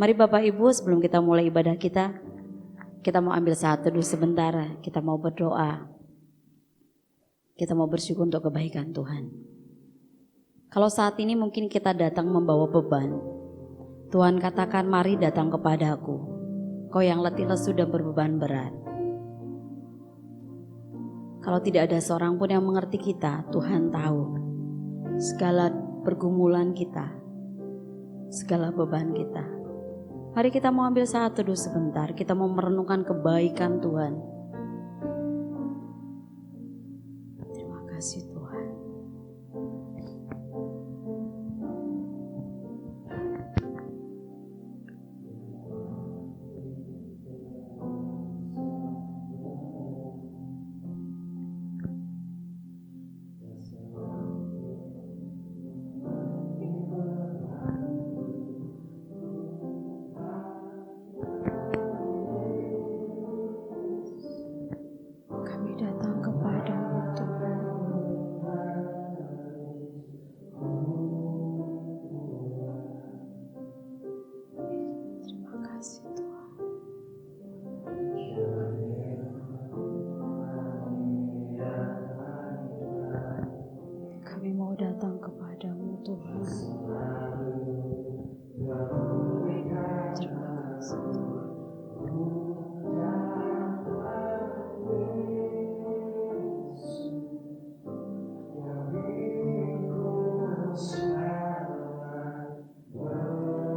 Mari Bapak Ibu, sebelum kita mulai ibadah kita mau ambil saat teduh sebentar, kita mau berdoa. Kita mau bersyukur untuk kebaikan Tuhan. Kalau saat ini mungkin kita datang membawa beban, Tuhan katakan, mari datang kepadaku, kau yang letih lesu dan berbeban berat. Kalau tidak ada seorang pun yang mengerti kita, Tuhan tahu segala pergumulan kita, segala beban kita. Mari kita mau ambil saat teduh sebentar, kita mau merenungkan kebaikan Tuhan. Terima kasih Tuhan.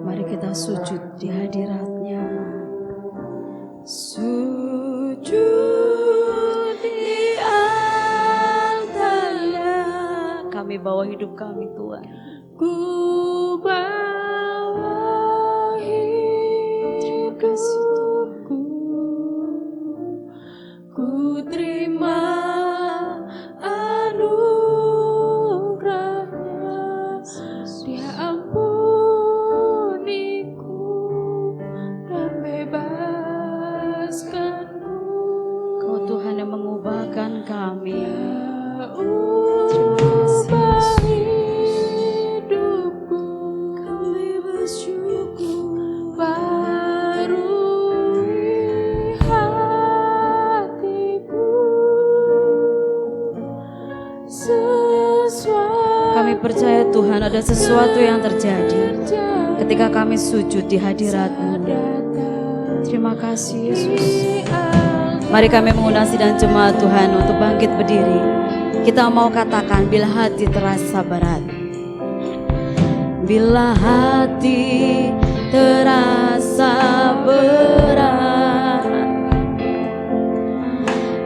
Mari kita sujud di hadirat-Nya. Sujud di altar-Nya. Kami bawa hidup kami Tuhan. Ku bawa hidupku, ku terima anugerah-Nya. Dia ampuniku dan bebaskanku. Kau Tuhan yang mengubahkan kami. Percaya Tuhan ada sesuatu yang terjadi ketika kami sujud di hadirat-Mu. Terima kasih Yesus. Mari kami mengundang sidang jemaat Tuhan untuk bangkit berdiri. Kita mau katakan, bila hati terasa berat, bila hati terasa berat,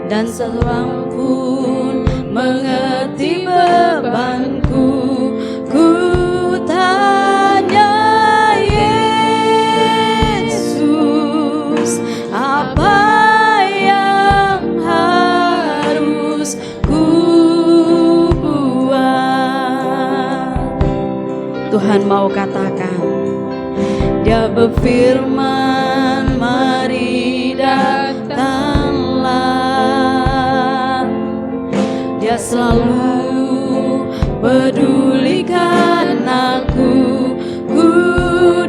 dan seorang pun mengerti bebanku, ku tanya Yesus, apa yang harus ku buat? Tuhan mau katakan, Dia berfirman, mari datanglah. Dia selalu pedulikan aku, ku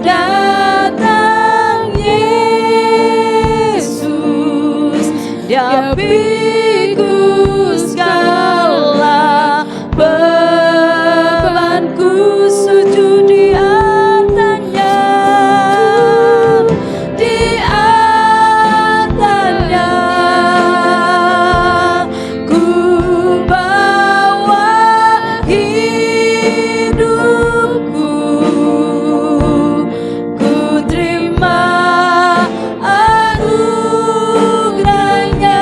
datang Yesus. Dia pikul segala bebanku, sujud di altar-Nya, di altar-Nya. Ku bawa hidupku, ku terima anugerah-Nya.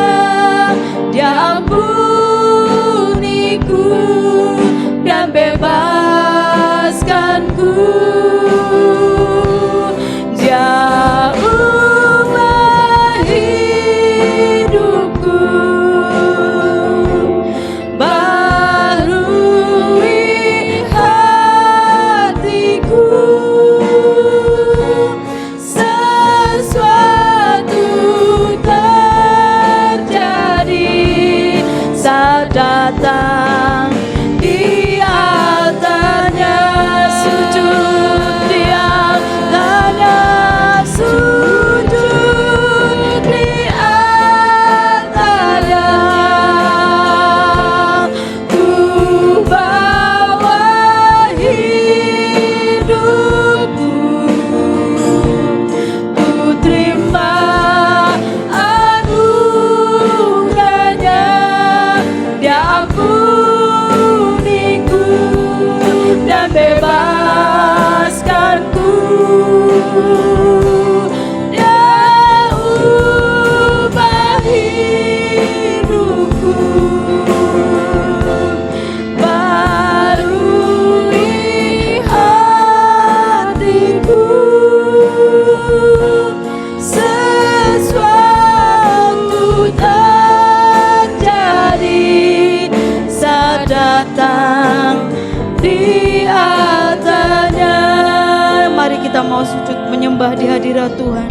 menyembah di hadirat Tuhan.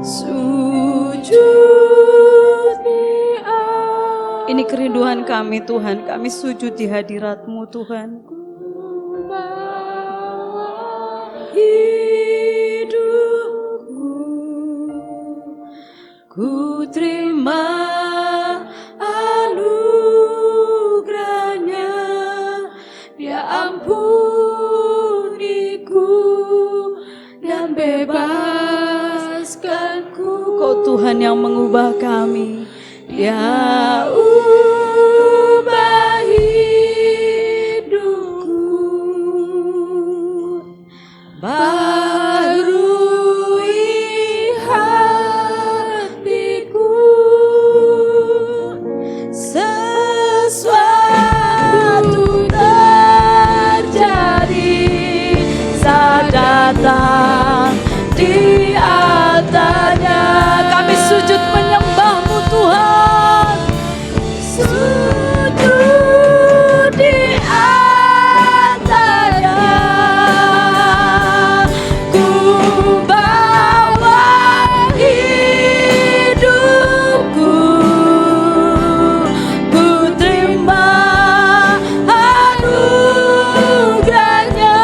Sujud di atas. Ini kerinduan kami Tuhan, kami sujud di hadirat-Mu Tuhan. Hidupku ku terima anugerahnya, Dia ampuniku dan bebaskanku. Kau Tuhan yang mengubah kami. Dia ubah hidupku, barui hatiku, sesuatu terjadi saat datang di atasnya. Kami sujud menyembah-Mu Tuhan. Sujud di atasnya, ku bawa hidupku, ku terima anugerahnya,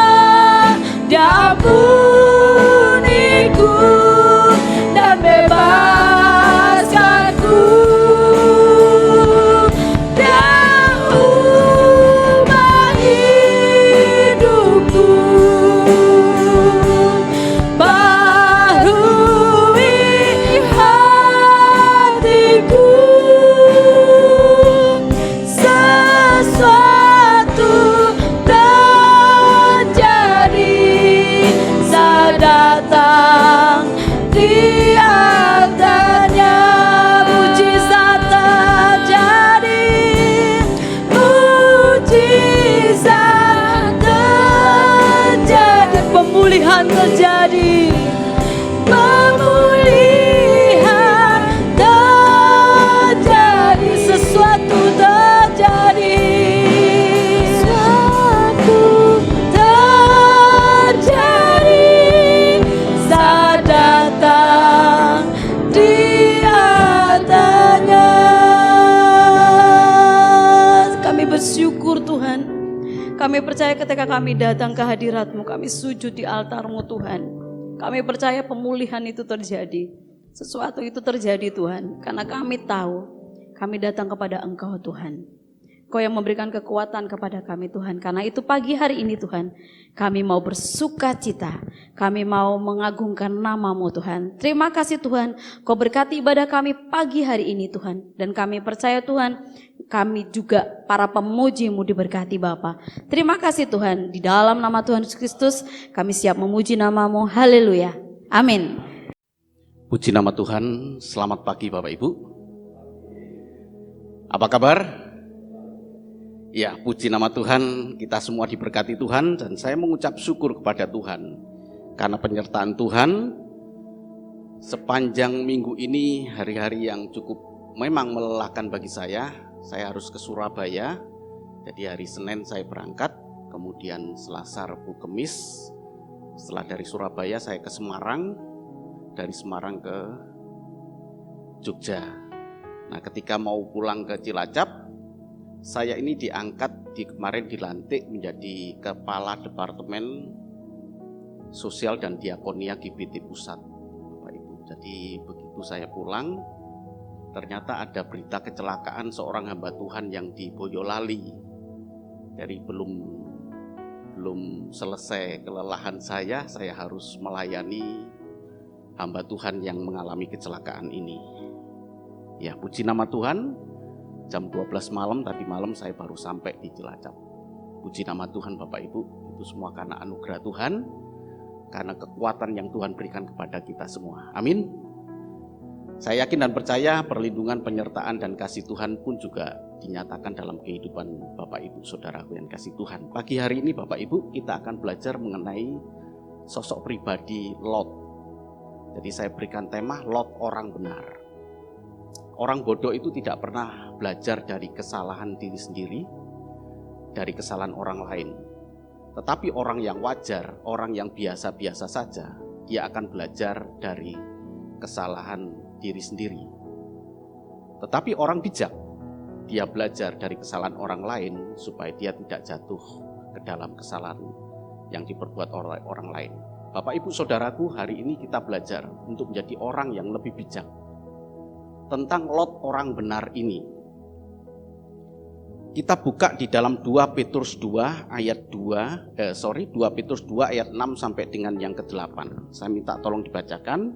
Dia ampuniku dan bebaskanku. Dia ubah hidupku, barui hatiku, sesuatu terjadi saat datang di atasnya. Mujizat terjadi, mujizat terjadi, Pemulihan terjadi. pemulihan terjadi, Sesuatu terjadi. sesuatu terjadi saat datang di atasnya. Kami bersyukur Tuhan. Kami percaya ketika kami datang ke hadirat-Mu, kami sujud di altar-Mu Tuhan. Kami percaya pemulihan itu terjadi. Sesuatu itu terjadi Tuhan. Karena kami tahu kami datang kepada Engkau Tuhan. Kau yang memberikan kekuatan kepada kami Tuhan. Karena itu pagi hari ini Tuhan, kami mau bersuka cita. Kami mau mengagungkan nama-Mu Tuhan. Terima kasih Tuhan, Kau berkati ibadah kami pagi hari ini Tuhan. Dan kami percaya Tuhan, kami juga para pemuji-Mu diberkati Bapa. Terima kasih Tuhan, di dalam nama Tuhan Yesus Kristus kami siap memuji nama-Mu. Haleluya. Amin. Puji nama Tuhan, selamat pagi Bapak Ibu. Apa kabar? Ya, puji nama Tuhan, kita semua diberkati Tuhan dan saya mengucap syukur kepada Tuhan. Karena penyertaan Tuhan sepanjang minggu ini, hari-hari yang cukup memang melelahkan bagi saya harus ke Surabaya. Jadi hari Senin saya berangkat, kemudian Selasa, Rabu, Kamis. Setelah dari Surabaya saya ke Semarang, dari Semarang ke Jogja. Nah, ketika mau pulang ke Cilacap, saya ini kemarin dilantik menjadi Kepala Departemen Sosial dan Diakonia GBT Pusat, Bapak Ibu. Jadi begitu saya pulang, ternyata ada berita kecelakaan seorang hamba Tuhan yang di Boyolali. Dari belum selesai kelelahan saya harus melayani hamba Tuhan yang mengalami kecelakaan ini. Ya, puji nama Tuhan, jam 12 malam, tadi malam saya baru sampai di Cilacap. Puji nama Tuhan Bapak Ibu, itu semua karena anugerah Tuhan, karena kekuatan yang Tuhan berikan kepada kita semua. Amin. Saya yakin dan percaya perlindungan, penyertaan, dan kasih Tuhan pun juga dinyatakan dalam kehidupan Bapak Ibu, Saudaraku yang kasih Tuhan. Pagi hari ini Bapak Ibu, kita akan belajar mengenai sosok pribadi Lot. Jadi saya berikan tema Lot orang benar. Orang bodoh itu tidak pernah belajar dari kesalahan diri sendiri, dari kesalahan orang lain. Tetapi orang yang wajar, orang yang biasa-biasa saja, dia akan belajar dari kesalahan diri sendiri. Tetapi orang bijak, dia belajar dari kesalahan orang lain supaya dia tidak jatuh ke dalam kesalahan yang diperbuat oleh orang lain. Bapak Ibu Saudaraku, hari ini kita belajar untuk menjadi orang yang lebih bijak tentang Lot orang benar ini. Kita buka di dalam 2 Petrus 2 ayat 2 Petrus 2 ayat 6 sampai dengan yang ke-8. Saya minta tolong dibacakan.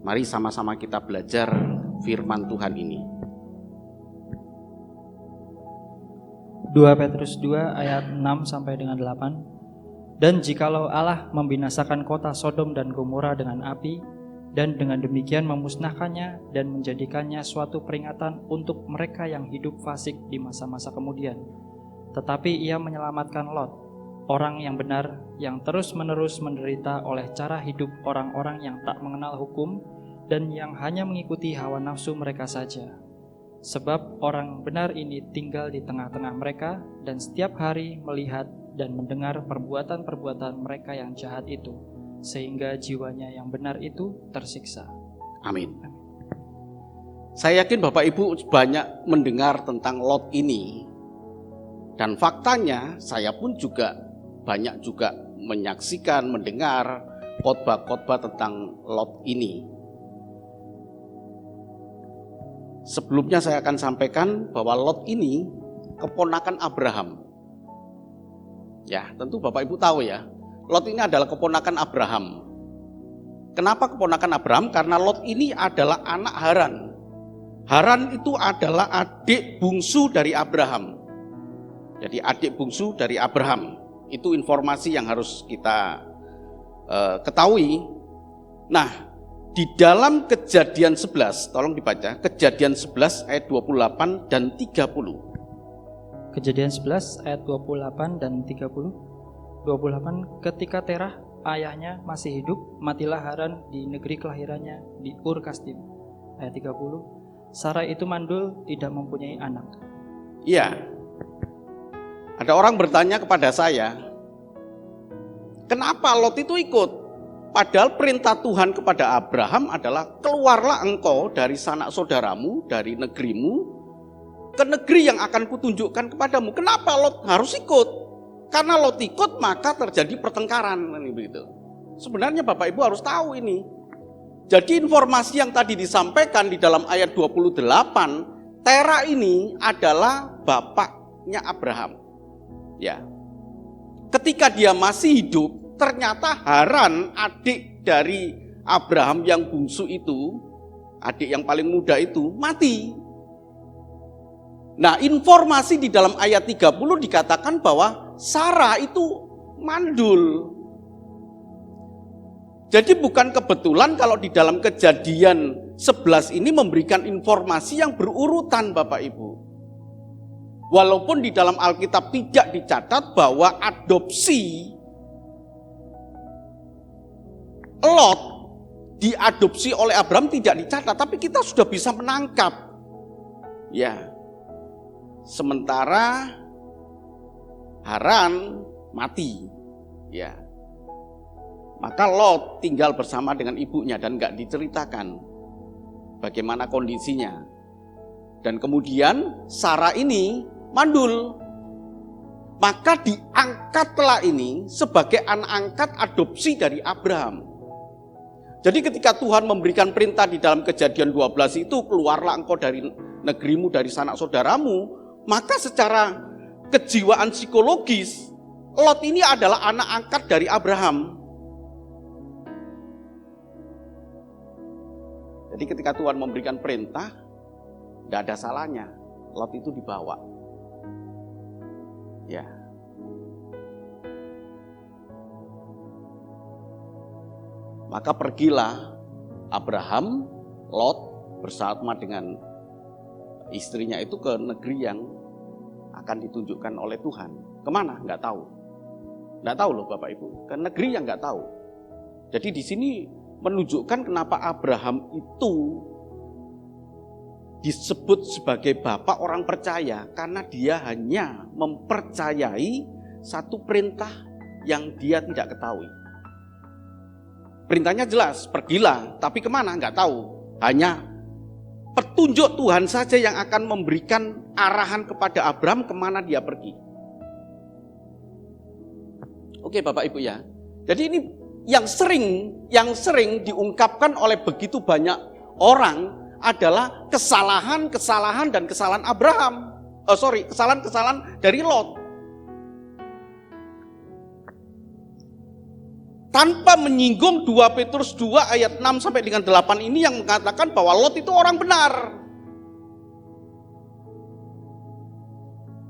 Mari sama-sama kita belajar firman Tuhan ini. 2 Petrus 2 ayat 6 sampai dengan 8. Dan jikalau Allah membinasakan kota Sodom dan Gomora dengan api, dan dengan demikian memusnahkannya dan menjadikannya suatu peringatan untuk mereka yang hidup fasik di masa-masa kemudian, tetapi ia menyelamatkan Lot, orang yang benar, yang terus-menerus menderita oleh cara hidup orang-orang yang tak mengenal hukum dan yang hanya mengikuti hawa nafsu mereka saja. Sebab orang benar ini tinggal di tengah-tengah mereka dan setiap hari melihat dan mendengar perbuatan-perbuatan mereka yang jahat itu, sehingga jiwanya yang benar itu tersiksa. Amin. Saya yakin Bapak Ibu banyak mendengar tentang Lot ini. Dan faktanya saya pun juga banyak juga menyaksikan, mendengar khotbah-khotbah tentang Lot ini. Sebelumnya saya akan sampaikan bahwa Lot ini keponakan Abraham. Ya, tentu Bapak Ibu tahu ya, Lot ini adalah keponakan Abraham. Kenapa keponakan Abraham? Karena Lot ini adalah anak Haran. Haran itu adalah adik bungsu dari Abraham. Jadi adik bungsu dari Abraham. Itu informasi yang harus kita ketahui. Nah, di dalam Kejadian 11, tolong dibaca, Kejadian 11 ayat 28 dan 30. Kejadian 11 ayat 28 dan 30. 28, ketika Terah ayahnya masih hidup, matilah Haran di negeri kelahirannya di Ur Kasdim. Ayat 30, Sarai itu mandul, tidak mempunyai anak. Iya. Ada orang bertanya kepada saya, kenapa Lot itu ikut? Padahal perintah Tuhan kepada Abraham adalah keluarlah engkau dari sanak saudaramu, dari negerimu, ke negeri yang akan kutunjukkan kepadamu. Kenapa Lot harus ikut? Karena Lot ikut maka terjadi pertengkaran. Begitu. Sebenarnya Bapak Ibu harus tahu ini. Jadi informasi yang tadi disampaikan di dalam ayat 28, Terah ini adalah bapaknya Abraham. Ya. Ketika dia masih hidup, ternyata Haran, adik dari Abraham yang bungsu itu, adik yang paling muda itu, mati. Nah, informasi di dalam ayat 30 dikatakan bahwa Sarah itu mandul. Jadi bukan kebetulan kalau di dalam Kejadian 11 ini memberikan informasi yang berurutan Bapak Ibu. Walaupun di dalam Alkitab tidak dicatat bahwa adopsi Lot diadopsi oleh Abraham tidak dicatat, tapi kita sudah bisa menangkap. Ya. Sementara Haran mati. Ya. Maka Lot tinggal bersama dengan ibunya dan enggak diceritakan bagaimana kondisinya. Dan kemudian Sarah ini mandul. Maka diangkatlah ini sebagai anak angkat adopsi dari Abraham. Jadi ketika Tuhan memberikan perintah di dalam Kejadian 12 itu, keluarlah engkau dari negerimu, dari sanak saudaramu, maka secara kejiwaan psikologis, Lot ini adalah anak angkat dari Abraham. Jadi ketika Tuhan memberikan perintah, tidak ada salahnya Lot itu dibawa. Ya. Maka pergilah Abraham, Lot bersama dengan istrinya itu ke negeri yang akan ditunjukkan oleh Tuhan. Kemana? Nggak tahu. Nggak tahu loh Bapak Ibu. Ke negeri yang nggak tahu. Jadi di sini menunjukkan kenapa Abraham itu disebut sebagai bapak orang percaya. Karena dia hanya mempercayai satu perintah yang dia tidak ketahui. Perintahnya jelas, pergilah. Tapi kemana? Nggak tahu. Hanya petunjuk Tuhan saja yang akan memberikan arahan kepada Abraham kemana dia pergi. Oke Bapak Ibu ya. Jadi ini yang sering diungkapkan oleh begitu banyak orang adalah kesalahan dan kesalahan Abraham. Kesalahan dari Lot. Tanpa menyinggung 2 Petrus 2 ayat 6 sampai dengan 8 ini yang mengatakan bahwa Lot itu orang benar.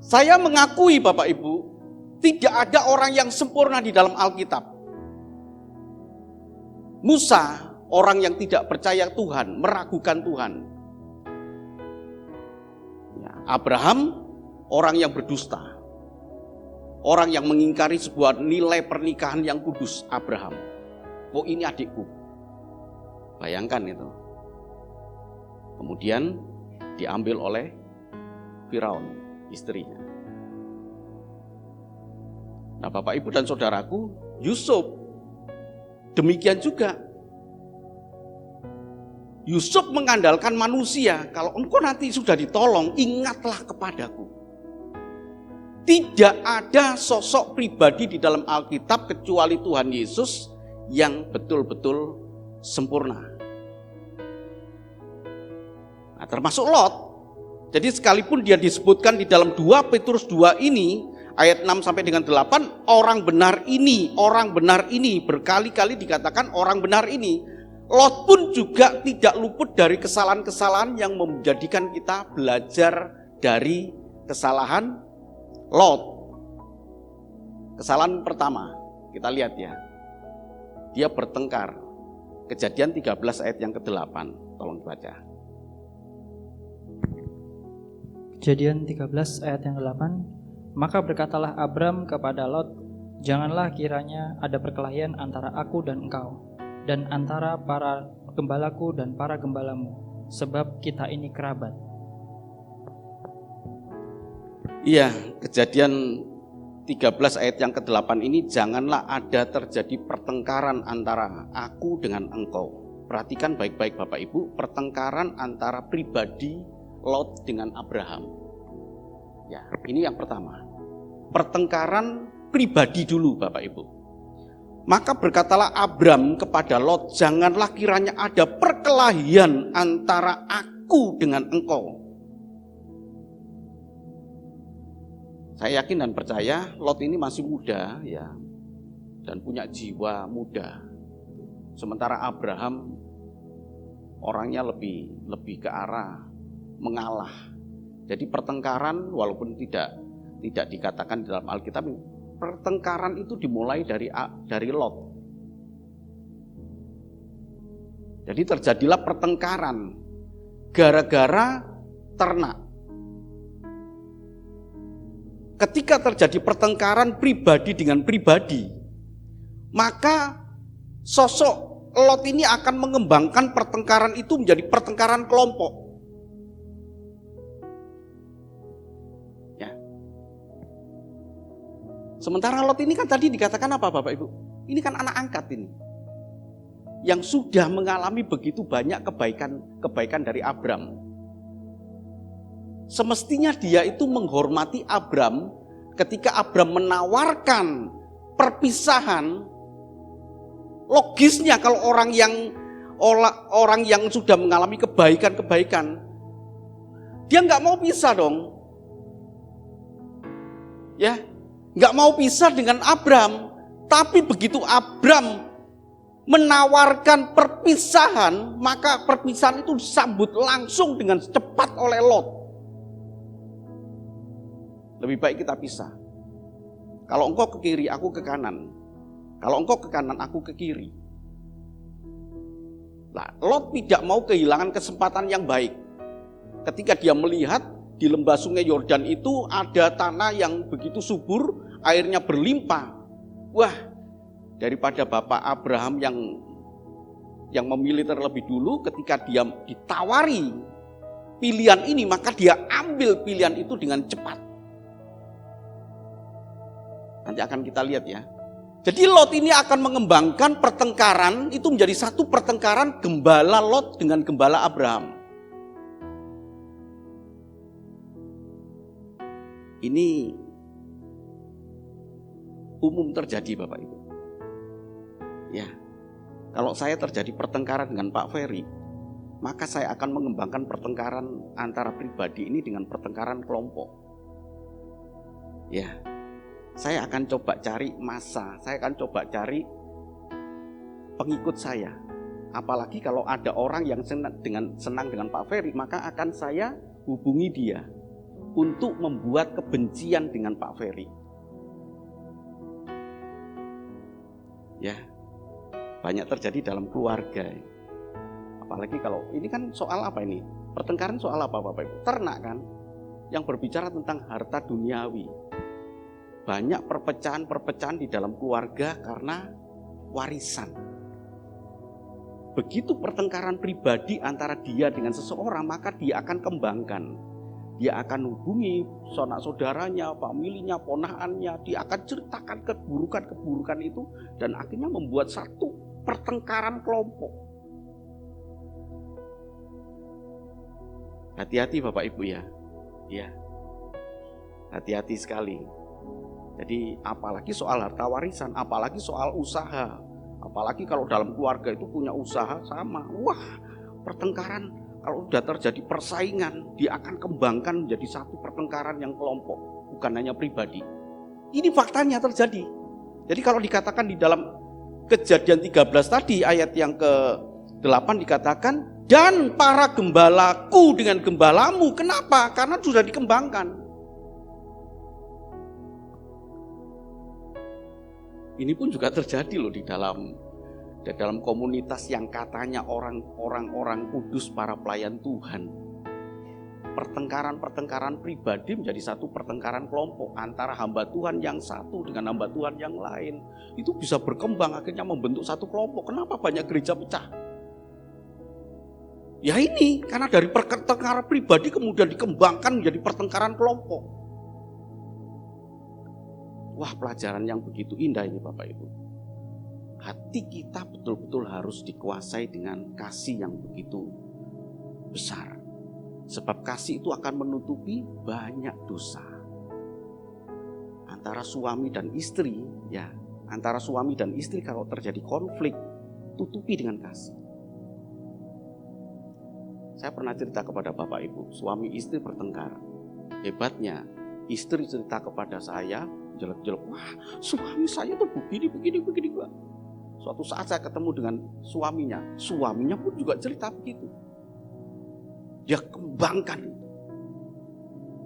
Saya mengakui Bapak Ibu, tidak ada orang yang sempurna di dalam Alkitab. Musa, orang yang tidak percaya Tuhan, meragukan Tuhan. Abraham, orang yang berdusta. Orang yang mengingkari sebuah nilai pernikahan yang kudus, Abraham. Oh ini adikku. Bayangkan itu. Kemudian diambil oleh Firaun, istrinya. Nah Bapak Ibu dan Saudaraku, Yusuf demikian juga. Yusuf mengandalkan manusia, kalau engkau nanti sudah ditolong, ingatlah kepadaku. Tidak ada sosok pribadi di dalam Alkitab kecuali Tuhan Yesus yang betul-betul sempurna. Nah, termasuk Lot. Jadi sekalipun dia disebutkan di dalam 2 Petrus 2 ini, ayat 6 sampai dengan 8, orang benar ini, berkali-kali dikatakan orang benar ini. Lot pun juga tidak luput dari kesalahan-kesalahan yang menjadikan kita belajar dari kesalahan Lot. Kesalahan pertama, kita lihat ya. Dia bertengkar. Kejadian 13 ayat yang ke-8. Tolong dibaca. Kejadian 13 ayat yang ke-8. Maka berkatalah Abram kepada Lot, janganlah kiranya ada perkelahian antara aku dan engkau, dan antara para gembalaku dan para gembalamu, sebab kita ini kerabat. Iya, Kejadian 13 ayat yang ke-8 ini, janganlah ada terjadi pertengkaran antara aku dengan engkau. Perhatikan baik-baik Bapak Ibu, pertengkaran antara pribadi Lot dengan Abraham. Ya, ini yang pertama. Pertengkaran pribadi dulu Bapak Ibu. Maka berkatalah Abram kepada Lot, janganlah kiranya ada perkelahian antara aku dengan engkau. Saya yakin dan percaya Lot ini masih muda ya, dan punya jiwa muda. Sementara Abraham orangnya lebih ke arah mengalah. Jadi pertengkaran walaupun tidak dikatakan di dalam Alkitab, pertengkaran itu dimulai dari Lot. Jadi terjadilah pertengkaran gara-gara ternak. Ketika terjadi pertengkaran pribadi dengan pribadi, maka sosok Lot ini akan mengembangkan pertengkaran itu menjadi pertengkaran kelompok. Ya. Sementara Lot ini kan tadi dikatakan apa Bapak Ibu? Ini kan anak angkat ini. Yang sudah mengalami begitu banyak kebaikan dari Abram. Semestinya dia itu menghormati Abram ketika Abram menawarkan perpisahan. Logisnya kalau orang yang sudah mengalami kebaikan, dia nggak mau pisah dong. Ya, nggak mau pisah dengan Abram. Tapi begitu Abram menawarkan perpisahan, maka perpisahan itu disambut langsung dengan cepat oleh Lot. Lebih baik kita pisah. Kalau engkau ke kiri, aku ke kanan. Kalau engkau ke kanan, aku ke kiri. Nah, Lot tidak mau kehilangan kesempatan yang baik. Ketika dia melihat di lembah sungai Yordan itu ada tanah yang begitu subur, airnya berlimpah. Wah, daripada Bapak Abraham yang memilih terlebih dulu, ketika dia ditawari pilihan ini, maka dia ambil pilihan itu dengan cepat. Nanti akan kita lihat ya, Jadi Lot ini akan mengembangkan pertengkaran, itu menjadi satu pertengkaran gembala Lot dengan gembala Abraham. Ini umum terjadi Bapak Ibu. Ya, kalau saya terjadi pertengkaran dengan Pak Ferry, maka saya akan mengembangkan pertengkaran antara pribadi ini dengan pertengkaran kelompok. Ya, saya akan coba cari massa, saya akan coba cari pengikut saya. Apalagi kalau ada orang yang senang dengan Pak Ferry, maka akan saya hubungi dia untuk membuat kebencian dengan Pak Ferry. Ya, banyak terjadi dalam keluarga. Apalagi kalau ini kan soal apa ini? Pertengkaran soal apa Bapak Ibu? Ternak kan? Yang berbicara tentang harta duniawi. Banyak perpecahan-perpecahan di dalam keluarga karena warisan. Begitu pertengkaran pribadi antara dia dengan seseorang, maka dia akan kembangkan. Dia akan hubungi sanak saudaranya, familinya, ponakannya. Dia akan ceritakan keburukan-keburukan itu dan akhirnya membuat satu pertengkaran kelompok. Hati-hati Bapak Ibu ya. Ya. Hati-hati sekali. Jadi apalagi soal harta warisan, apalagi soal usaha, apalagi kalau dalam keluarga itu punya usaha sama. Wah, pertengkaran kalau sudah terjadi persaingan, dia akan kembangkan menjadi satu pertengkaran yang kelompok, bukan hanya pribadi. Ini faktanya terjadi. Jadi kalau dikatakan di dalam Kejadian 13 tadi ayat yang ke-8 dikatakan, dan para gembalaku dengan gembalamu. Kenapa? Karena sudah dikembangkan. Ini pun juga terjadi loh di dalam komunitas yang katanya orang-orang kudus, para pelayan Tuhan. Pertengkaran-pertengkaran pribadi menjadi satu pertengkaran kelompok antara hamba Tuhan yang satu dengan hamba Tuhan yang lain. Itu bisa berkembang akhirnya membentuk satu kelompok. Kenapa banyak gereja pecah? Ya ini karena dari pertengkaran pribadi kemudian dikembangkan menjadi pertengkaran kelompok. Wah, pelajaran yang begitu indah ini Bapak Ibu. Hati kita betul-betul harus dikuasai dengan kasih yang begitu besar. Sebab kasih itu akan menutupi banyak dosa. Antara suami dan istri, ya, antara suami dan istri kalau terjadi konflik, tutupi dengan kasih. Saya pernah cerita kepada Bapak Ibu, suami istri bertengkar. Hebatnya, istri cerita kepada saya, jelek-jelek, wah suami saya tuh begini. Suatu saat saya ketemu dengan suaminya pun juga cerita begitu. Dia kembangkan,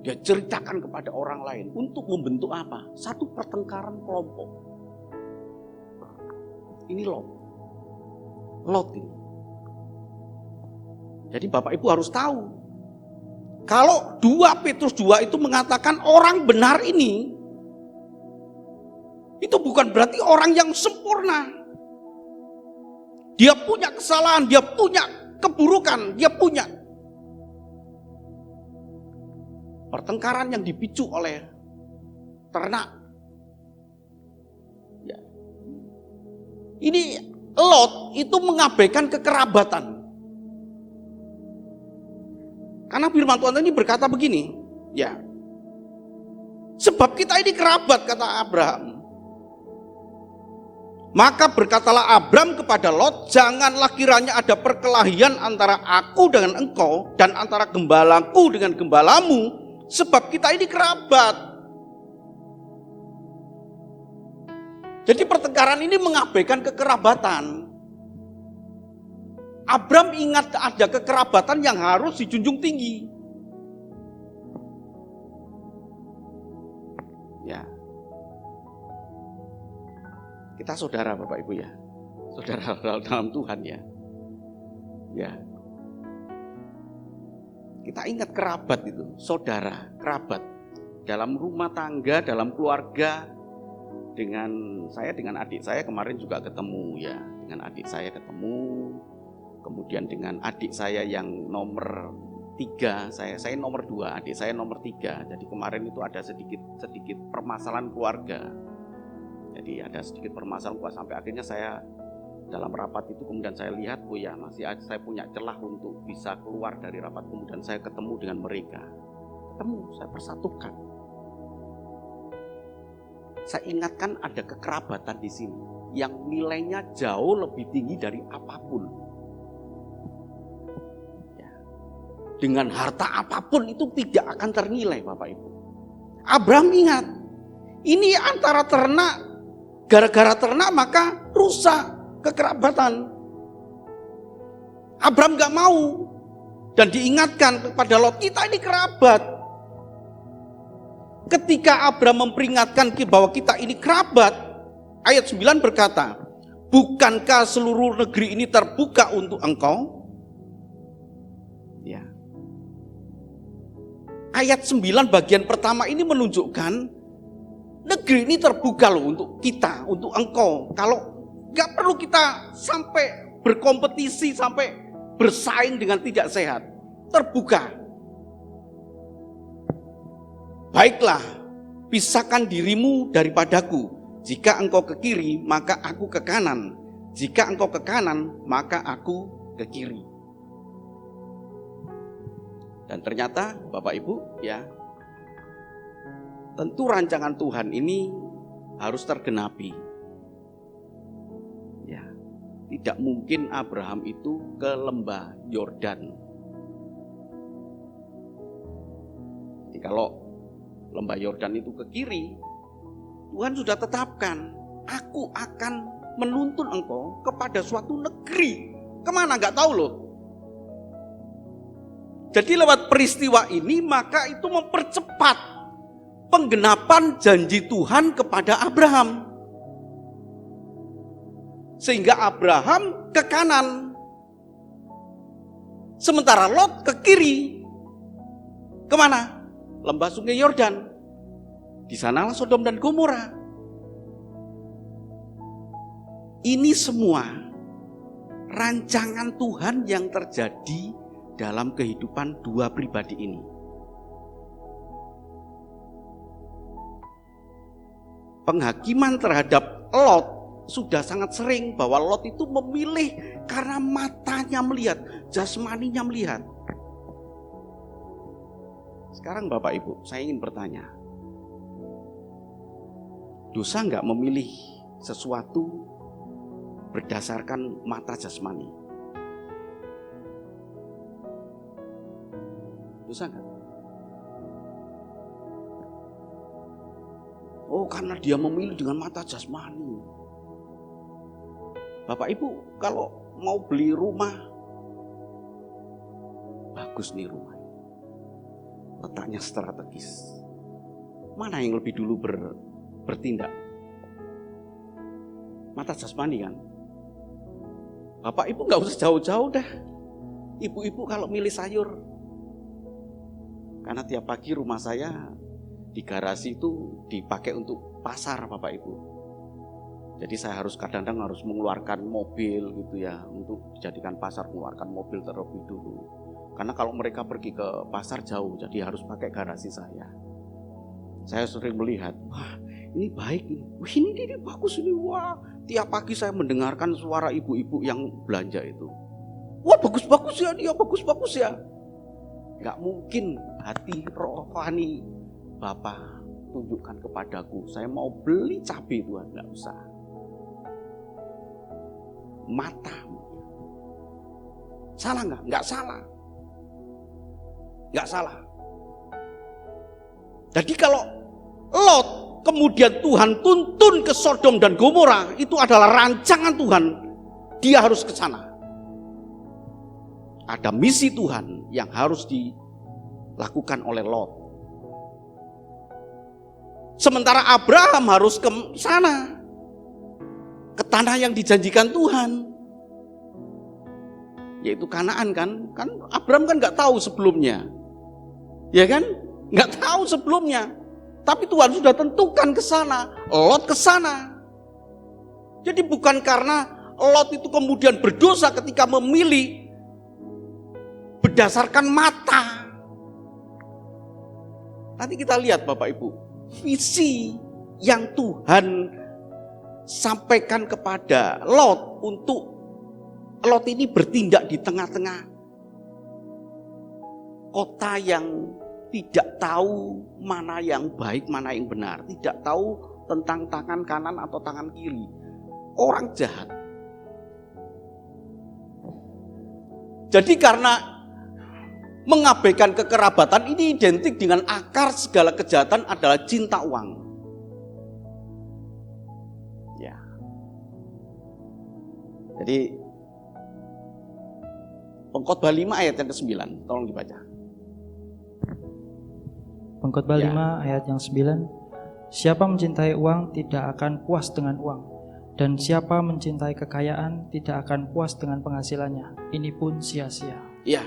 dia ceritakan kepada orang lain untuk membentuk apa? Satu pertengkaran kelompok. Ini Lot ini. Jadi Bapak Ibu harus tahu, kalau 2 Petrus 2 itu mengatakan orang benar ini, itu bukan berarti orang yang sempurna. Dia punya kesalahan, dia punya keburukan, dia punya pertengkaran yang dipicu oleh ternak. Ya. Ini Lot itu mengabaikan kekerabatan. Karena firman Tuhan ini berkata begini, ya. Sebab kita ini kerabat, kata Abraham. Maka berkatalah Abram kepada Lot, janganlah kiranya ada perkelahian antara aku dengan engkau dan antara gembalaku dengan gembalamu, sebab kita ini kerabat. Jadi pertengkaran ini mengabaikan kekerabatan. Abram ingat ada kekerabatan yang harus dijunjung tinggi. Ya. Kita saudara Bapak Ibu ya. Saudara dalam Tuhan ya. Ya. Kita ingat kerabat itu, saudara, kerabat. Dalam rumah tangga, dalam keluarga, dengan adik saya kemarin juga ketemu ya. Dengan adik saya ketemu, kemudian dengan adik saya yang nomor 3, saya nomor 2, adik saya nomor 3. Jadi kemarin itu ada sedikit permasalahan keluarga. Jadi ada sedikit permasalahan sampai akhirnya saya dalam rapat itu kemudian saya lihat, oh ya masih saya punya celah untuk bisa keluar dari rapat. Kemudian saya ketemu dengan mereka. Saya persatukan. Saya ingatkan ada kekerabatan di sini yang nilainya jauh lebih tinggi dari apapun. Ya. Dengan harta apapun itu tidak akan ternilai, Bapak Ibu. Abraham ingat, ini antara ternak, gara-gara ternak maka rusak kekerabatan. Abraham gak mau dan diingatkan kepada Lot, kita ini kerabat. Ketika Abraham memperingatkan bahwa kita ini kerabat, ayat 9 berkata, bukankah seluruh negeri ini terbuka untuk engkau? Ya. Ayat 9 bagian pertama ini menunjukkan negeri ini terbuka loh untuk kita, untuk engkau. Kalau gak perlu kita sampai berkompetisi, sampai bersaing dengan tidak sehat. Terbuka. Baiklah, pisahkan dirimu daripadaku. Jika engkau ke kiri, maka aku ke kanan. Jika engkau ke kanan, maka aku ke kiri. Dan ternyata Bapak Ibu, ya, tentu rancangan Tuhan ini harus tergenapi. Ya, tidak mungkin Abraham itu ke lembah Yordan. Jadi kalau lembah Yordan itu ke kiri, Tuhan sudah tetapkan, aku akan menuntun engkau kepada suatu negeri. Kemana gak tahu loh. Jadi lewat peristiwa ini maka itu mempercepat penggenapan janji Tuhan kepada Abraham. Sehingga Abraham ke kanan, sementara Lot ke kiri. Kemana? Lembah Sungai Yordan. Di sanalah Sodom dan Gomora. Ini semua rancangan Tuhan yang terjadi dalam kehidupan dua pribadi ini. Penghakiman terhadap Lot sudah sangat sering, bahwa Lot itu memilih karena matanya melihat, jasmaninya melihat. Sekarang Bapak Ibu, saya ingin bertanya, dosa enggak memilih sesuatu berdasarkan mata jasmani? Dosa enggak? Oh, karena dia memilih dengan mata jasmani. Bapak Ibu, kalau mau beli rumah, bagus nih rumah, letaknya strategis. Mana yang lebih dulu bertindak? Mata jasmani kan? Bapak Ibu gak usah jauh-jauh dah. Ibu-ibu kalau milih sayur, karena tiap pagi rumah saya di garasi itu dipakai untuk pasar Bapak Ibu. Jadi saya harus kadang-kadang harus mengeluarkan mobil gitu ya, untuk dijadikan pasar, mengeluarkan mobil terlebih dulu. Karena kalau mereka pergi ke pasar jauh, jadi harus pakai garasi saya. Saya sering melihat, wah ini baik ini, wah ini bagus ini, wah tiap pagi saya mendengarkan suara ibu-ibu yang belanja itu. Wah bagus-bagus ya dia, bagus-bagus ya. Gak mungkin hati rohani Bapak tunjukkan kepadaku, saya mau beli cabai Tuhan, gak usah. Mata. Salah gak? Gak salah. Gak salah. Jadi kalau Lot kemudian Tuhan tuntun ke Sodom dan Gomora, itu adalah rancangan Tuhan. Dia harus ke sana. Ada misi Tuhan yang harus dilakukan oleh Lot. Sementara Abraham harus ke sana, ke tanah yang dijanjikan Tuhan, yaitu Kanaan kan? Kan Abraham kan nggak tahu sebelumnya, ya kan? Nggak tahu sebelumnya. Tapi Tuhan sudah tentukan ke sana, Lot ke sana. Jadi bukan karena Lot itu kemudian berdosa ketika memilih berdasarkan mata. Nanti kita lihat Bapak Ibu, visi yang Tuhan sampaikan kepada Lot untuk Lot ini bertindak di tengah-tengah kota yang tidak tahu mana yang baik, mana yang benar, tidak tahu tentang tangan kanan atau tangan kiri. Orang jahat. Jadi karena mengabaikan kekerabatan ini identik dengan akar segala kejahatan adalah cinta uang. Ya. Jadi Pengkhotbah 5 ayat yang ke-9, tolong dibaca. Pengkhotbah Ya. 5 ayat yang 9. Siapa mencintai uang tidak akan puas dengan uang, dan siapa mencintai kekayaan tidak akan puas dengan penghasilannya. Ini pun sia-sia. Iya.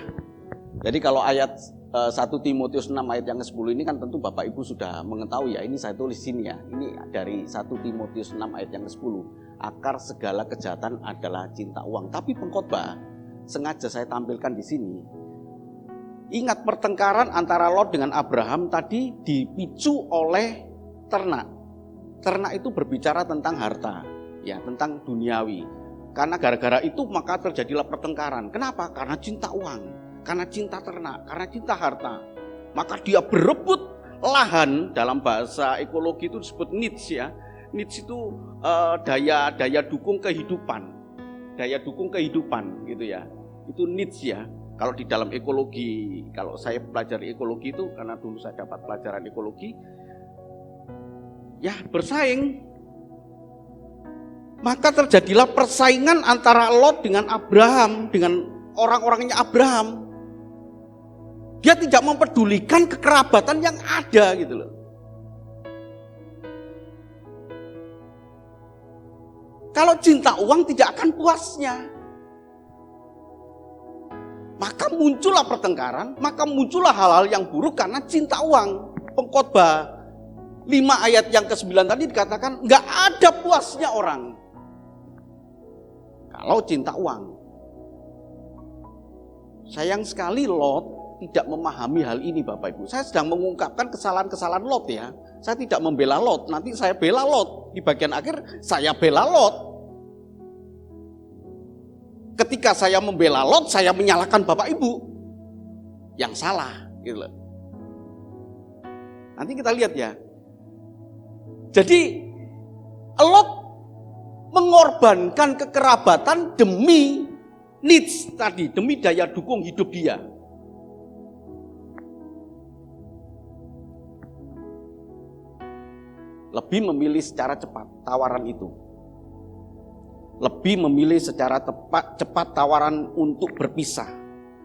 Jadi kalau ayat 1 Timotius 6 ayat yang ke-10 ini kan tentu Bapak Ibu sudah mengetahui ya. Ini saya tulis sini ya. Ini dari 1 Timotius 6 ayat yang ke-10. Akar segala kejahatan adalah cinta uang. Tapi pengkhotbah sengaja saya tampilkan di sini. Ingat pertengkaran antara Lot dengan Abraham tadi dipicu oleh ternak. Ternak itu berbicara tentang harta, ya, tentang duniawi. Karena gara-gara itu maka terjadilah pertengkaran. Kenapa? Karena cinta uang, karena cinta ternak, karena cinta harta. Maka dia berebut lahan, dalam bahasa ekologi itu disebut niche ya. Niche itu daya dukung kehidupan. Daya dukung kehidupan gitu ya. Itu niche ya. Kalau di dalam ekologi, kalau saya pelajari ekologi itu karena dulu saya dapat pelajaran ekologi, ya bersaing. Maka terjadilah persaingan antara Lot dengan Abraham, dengan orang-orangnya Abraham. Dia tidak mempedulikan kekerabatan yang ada gitu loh. Kalau cinta uang tidak akan puasnya. Maka muncullah pertengkaran, maka muncullah hal-hal yang buruk karena cinta uang. Pengkhotbah 5 ayat yang ke-9 tadi dikatakan nggak ada puasnya orang kalau cinta uang. Sayang sekali Lot tidak memahami hal ini Bapak Ibu. Saya sedang mengungkapkan kesalahan-kesalahan Lot ya. Saya tidak membela Lot, nanti saya bela Lot. Di bagian akhir saya bela Lot. Ketika saya membela Lot, saya menyalahkan Bapak Ibu yang salah gitu loh. Nanti kita lihat ya. Jadi Lot mengorbankan kekerabatan demi needs tadi, demi daya dukung hidup dia. Lebih memilih secara cepat tawaran itu. Lebih memilih secara cepat tawaran untuk berpisah.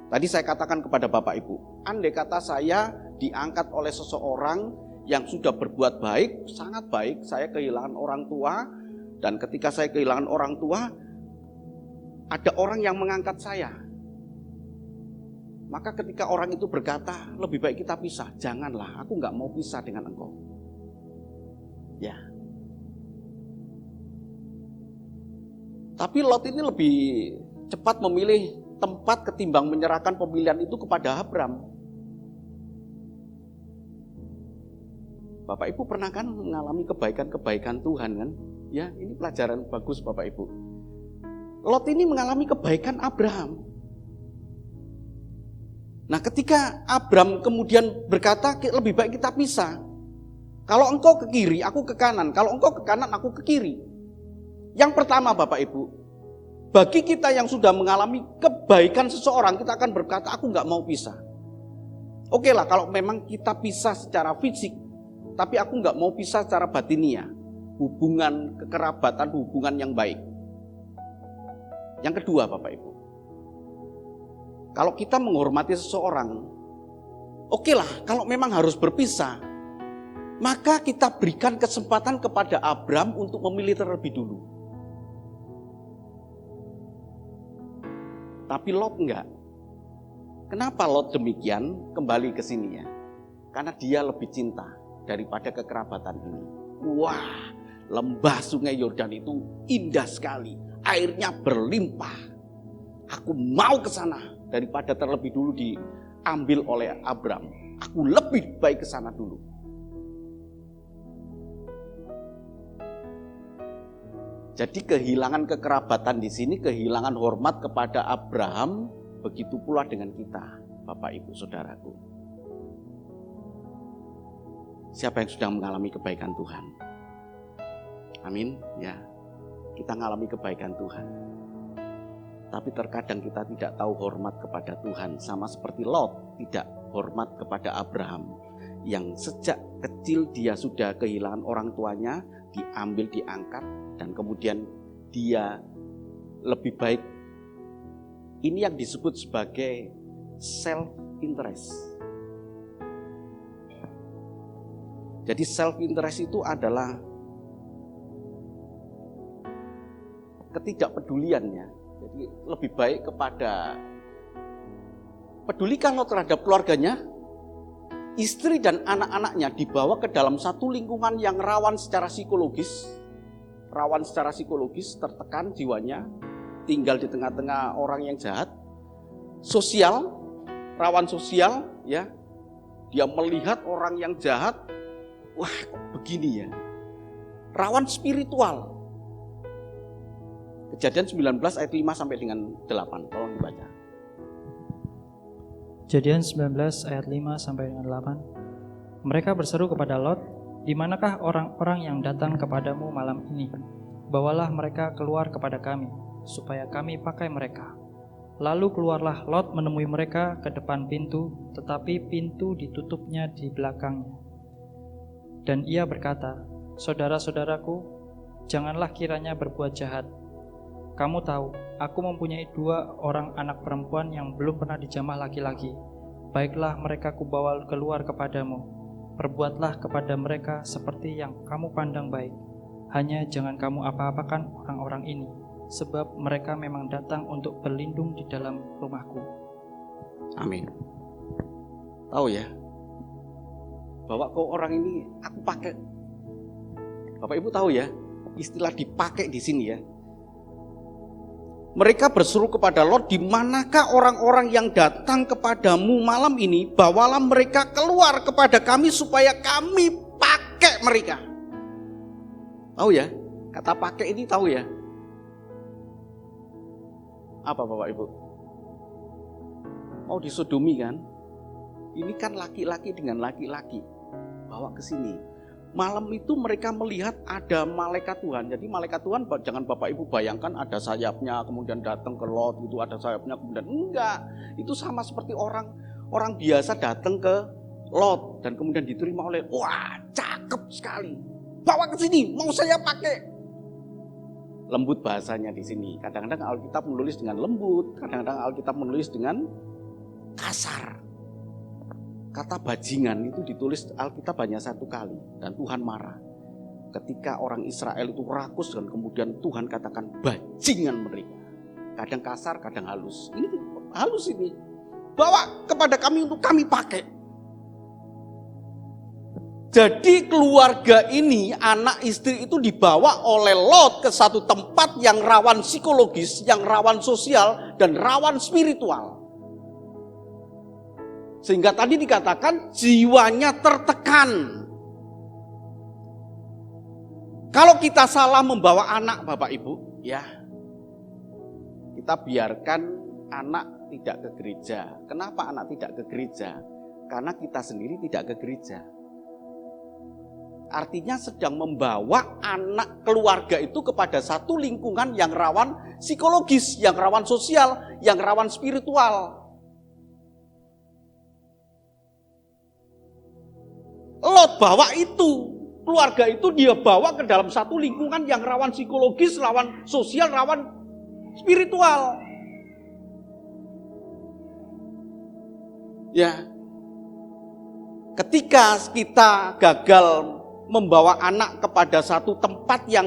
Tadi saya katakan kepada Bapak Ibu, andai kata saya diangkat oleh seseorang yang sudah berbuat baik, sangat baik, saya kehilangan orang tua, dan ketika saya kehilangan orang tua, ada orang yang mengangkat saya. Maka ketika orang itu berkata, lebih baik kita pisah, janganlah, aku gak mau pisah dengan engkau. Ya. Tapi Lot ini lebih cepat memilih tempat ketimbang menyerahkan pemilihan itu kepada Abram. Bapak Ibu pernah kan mengalami kebaikan-kebaikan Tuhan kan? Ya, ini pelajaran bagus Bapak Ibu. Lot ini mengalami kebaikan Abraham. Nah, ketika Abram kemudian berkata, lebih baik kita pisah. Kalau engkau ke kiri, aku ke kanan. Kalau engkau ke kanan, aku ke kiri. Yang pertama Bapak Ibu, bagi kita yang sudah mengalami kebaikan seseorang, kita akan berkata, aku gak mau pisah. Oke lah, kalau memang kita pisah secara fisik, tapi aku gak mau pisah secara batinia. Hubungan kekerabatan, hubungan yang baik. Yang kedua Bapak Ibu, kalau kita menghormati seseorang, oke lah, kalau memang harus berpisah, maka kita berikan kesempatan kepada Abram untuk memilih terlebih dulu. Tapi Lot enggak. Kenapa Lot demikian? Kembali ke sini ya. Karena dia lebih cinta daripada kekerabatan ini. Wah, lembah sungai Yordan itu indah sekali. Airnya berlimpah. Aku mau ke sana daripada terlebih dulu diambil oleh Abram. Aku lebih baik ke sana dulu. Jadi kehilangan kekerabatan di sini, kehilangan hormat kepada Abraham, begitu pula dengan kita, Bapak Ibu Saudaraku. Siapa yang sudah mengalami kebaikan Tuhan? Amin, ya. Kita mengalami kebaikan Tuhan. Tapi terkadang kita tidak tahu hormat kepada Tuhan, sama seperti Lot tidak hormat kepada Abraham, yang sejak kecil dia sudah kehilangan orang tuanya, diambil, diangkat, dan kemudian dia lebih baik. Ini yang disebut sebagai self-interest. Jadi self-interest itu adalah ketidakpeduliannya. Jadi lebih baik kepada, pedulikan lo terhadap keluarganya, istri dan anak-anaknya dibawa ke dalam satu lingkungan yang rawan secara psikologis, tertekan jiwanya, tinggal di tengah-tengah orang yang jahat, sosial, rawan sosial, ya, dia melihat orang yang jahat, wah kok begini ya, rawan spiritual. Kejadian 19 ayat 5 sampai dengan 8, tolong dibaca. Kejadian 19 ayat 5 sampai dengan 8. Mereka berseru kepada Lot, "Di manakah orang-orang yang datang kepadamu malam ini? Bawalah mereka keluar kepada kami, supaya kami pakai mereka." Lalu keluarlah Lot menemui mereka ke depan pintu, tetapi pintu ditutupnya di belakangnya. Dan ia berkata, "Saudara-saudaraku, janganlah kiranya berbuat jahat. Kamu tahu, aku mempunyai 2 orang anak perempuan yang belum pernah dijamah laki-laki. Baiklah mereka kubawa keluar kepadamu. Perbuatlah kepada mereka seperti yang kamu pandang baik. Hanya jangan kamu apa-apakan orang-orang ini, sebab mereka memang datang untuk berlindung di dalam rumahku." Amin. Tahu ya, bahwa kau orang ini aku pakai. Bapak Ibu tahu ya, istilah dipakai di sini ya. Mereka berseru kepada Lot, "Di manakah orang-orang yang datang kepadamu malam ini? Bawalah mereka keluar kepada kami supaya kami pakai mereka." Tahu ya? Kata pakai ini tahu ya? Apa Bapak Ibu? Mau disodomi kan? Ini kan laki-laki dengan laki-laki. Bawa ke sini. Malam itu mereka melihat ada malaikat Tuhan. Jadi malaikat Tuhan, jangan Bapak Ibu bayangkan ada sayapnya kemudian datang ke Lot, itu ada sayapnya kemudian, enggak. Itu sama seperti orang biasa datang ke Lot dan kemudian diterima oleh, wah cakep sekali, bawa ke sini, mau saya pakai. Lembut bahasanya di sini. Kadang-kadang Alkitab menulis dengan lembut, kadang-kadang Alkitab menulis dengan kasar. Kata bajingan itu ditulis Alkitab hanya 1 kali dan Tuhan marah. Ketika orang Israel itu rakus dan kemudian Tuhan katakan bajingan mereka. Kadang kasar, kadang halus. Ini halus ini. Bawa kepada kami untuk kami pakai. Jadi keluarga ini, anak istri itu dibawa oleh Lot ke satu tempat yang rawan psikologis, yang rawan sosial dan rawan spiritual. Sehingga tadi dikatakan jiwanya tertekan. Kalau kita salah membawa anak Bapak Ibu, ya, kita biarkan anak tidak ke gereja. Kenapa anak tidak ke gereja? Karena kita sendiri tidak ke gereja. Artinya sedang membawa anak keluarga itu kepada satu lingkungan yang rawan psikologis, yang rawan sosial, yang rawan spiritual. Lot bawa itu, keluarga itu dia bawa ke dalam satu lingkungan yang rawan psikologis, rawan sosial, rawan spiritual. Ya, ketika kita gagal membawa anak kepada satu tempat yang